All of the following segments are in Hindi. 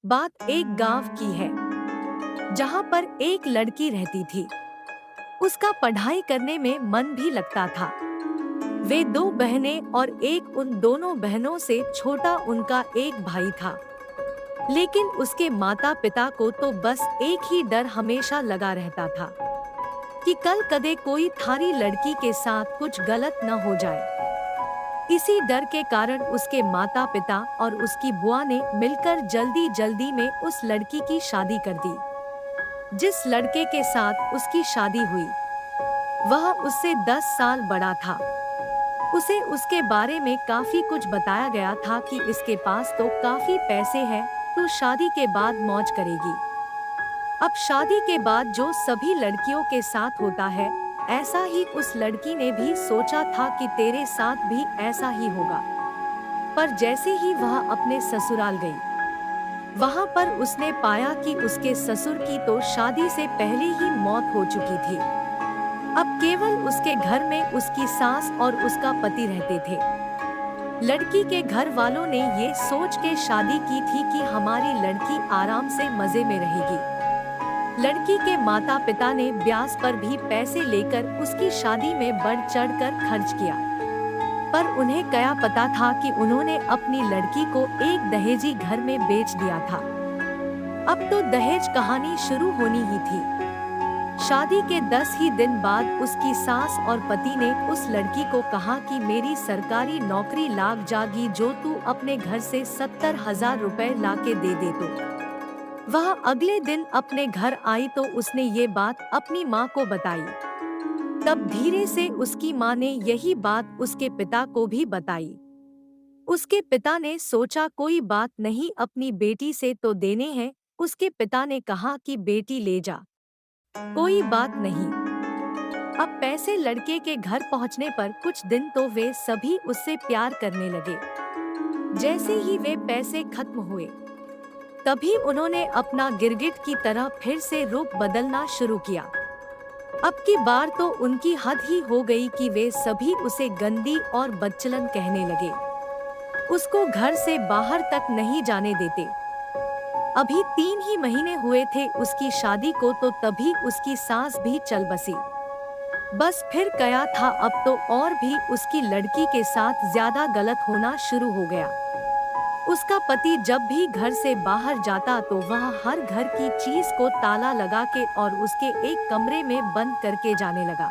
बात एक गांव की है जहां पर एक लड़की रहती थी। उसका पढ़ाई करने में मन भी लगता था। वे दो बहनें और एक उन दोनों बहनों से छोटा उनका एक भाई था। लेकिन उसके माता पिता को तो बस एक ही डर हमेशा लगा रहता था कि कल कदे कोई थारी लड़की के साथ कुछ गलत न हो जाए। इसी डर के कारण उसके माता पिता और उसकी बुआ ने मिलकर जल्दी जल्दी में उस लड़की की शादी कर दी। जिस लड़के के साथ उसकी शादी हुई वह उससे 10 साल बड़ा था। उसे उसके बारे में काफी कुछ बताया गया था कि इसके पास तो काफी पैसे हैं, तो शादी के बाद मौज करेगी। अब शादी के बाद जो सभी लड़कियों के साथ होता है, ऐसा ही उस लड़की ने भी सोचा था कि तेरे साथ भी ऐसा ही होगा। पर जैसे ही वह अपने ससुराल गई, वहां पर उसने पाया कि उसके ससुर की तो शादी से पहले ही मौत हो चुकी थी। अब केवल उसके घर में उसकी सास और उसका पति रहते थे। लड़की के घर वालों ने ये सोच के शादी की थी कि हमारी लड़की आराम से मजे में रहेगी। लड़की के माता पिता ने ब्याज पर भी पैसे लेकर उसकी शादी में बढ़ चढ़कर खर्च किया। पर उन्हें क्या पता था कि उन्होंने अपनी लड़की को एक दहेजी घर में बेच दिया था। अब तो दहेज कहानी शुरू होनी ही थी। शादी के 10 ही दिन बाद उसकी सास और पति ने उस लड़की को कहा कि मेरी सरकारी नौकरी लाग जागी जो तू अपने घर से 70,000 रुपए लाके दे दे। तो वह अगले दिन अपने घर आई तो उसने ये बात अपनी माँ को बताई। तब धीरे से उसकी माँ ने यही बात उसके पिता को भी बताई। उसके पिता ने सोचा कोई बात नहीं, अपनी बेटी से तो देने हैं। उसके पिता ने कहा कि बेटी ले जा, कोई बात नहीं। अब पैसे लड़के के घर पहुंचने पर कुछ दिन तो वे सभी उससे प्यार करने लगे। जैसे ही वे पैसे खत्म हुए, तभी उन्होंने अपना गिरगिट की तरह फिर से रूप बदलना शुरू किया। अब की बार तो उनकी हद ही हो गई कि वे सभी उसे गंदी और बदचलन कहने लगे। उसको घर से बाहर तक नहीं जाने देते। अभी 3 ही महीने हुए थे उसकी शादी को, तो तभी उसकी सास भी चल बसी। बस फिर क्या था, अब तो और भी उसकी लड़की के साथ ज्यादा गलत होना शुरू हो गया। उसका पति जब भी घर से बाहर जाता तो वह हर घर की चीज को ताला लगा के और उसके एक कमरे में बंद करके जाने लगा।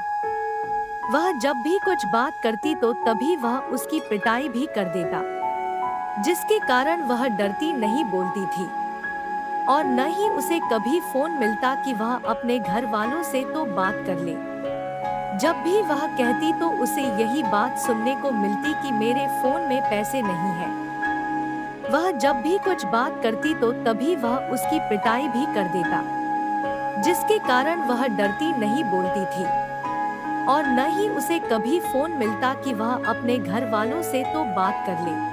वह जब भी कुछ बात करती तो तभी वह उसकी पिटाई भी कर देता, जिसके कारण वह डरती नहीं बोलती थी। और न ही उसे कभी फोन मिलता कि वह अपने घर वालों से तो बात कर ले। जब भी वह कहती तो उसे यही बात सुनने को मिलती कि मेरे फोन में पैसे नहीं हैं। वह जब भी कुछ बात करती तो तभी वह उसकी पिटाई भी कर देता, जिसके कारण वह डरती नहीं बोलती थी। और न ही उसे कभी फोन मिलता कि वह अपने घर वालों से तो बात कर ले।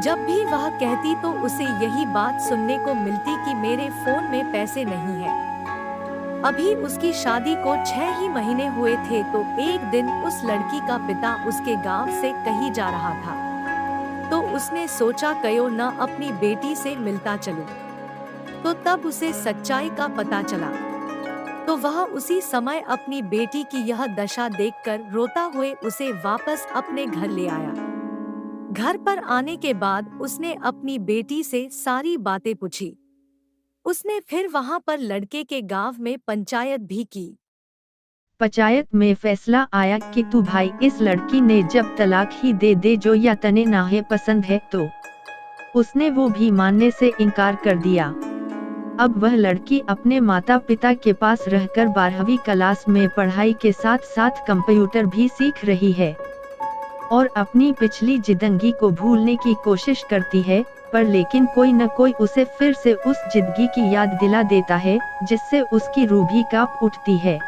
जब भी वह कहती तो उसे यही बात सुनने को मिलती कि मेरे फोन में पैसे नहीं हैं। अभी उसकी शादी को 6 ही महीने हुए थे तो एक दिन उस लड़की का पिता उसके गांव से कहीं जा रहा था, तो उसने सोचा क्यों न अपनी बेटी से मिलता चलूं। तो तब उसे सच्चाई का पता चला, तो वह उसी समय अपनी बेटी की यह दशा देखकर रोता हुए उसे वापस अपने घर ले आया। घर पर आने के बाद उसने अपनी बेटी से सारी बातें पूछी। उसने फिर वहां पर लड़के के गांव में पंचायत भी की। पंचायत में फैसला आया कि तू भाई इस लड़की ने जब तलाक ही दे दे जो या तने नाहे पसंद है, तो उसने वो भी मानने से इनकार कर दिया। अब वह लड़की अपने माता पिता के पास रहकर 12वीं क्लास में पढ़ाई के साथ साथ कंप्यूटर भी सीख रही है और अपनी पिछली जिंदगी को भूलने की कोशिश करती है, पर लेकिन कोई न कोई उसे फिर से उस जिंदगी की याद दिला देता है, जिससे उसकी रूह भी कांप उठती है।